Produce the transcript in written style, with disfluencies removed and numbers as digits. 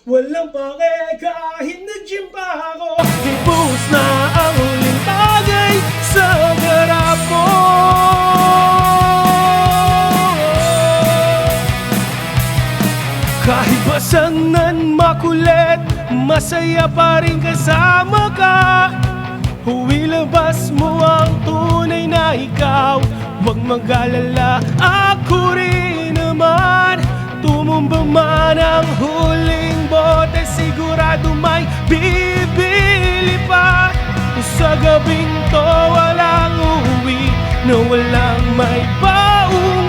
Walang pake kahit nag-gym pa ako. Ibuhos na ang huling bagay sa harap mo. Kahit basanan makulit, masaya pa rin kasama ka. Huwilabas mo ang tunay na ikaw. Huwag mag-alala, ako rin naman. Tumumba man ang huling bote, sigurado may bibili pa. Sa gabing to walang uuwi na walang may pauwi.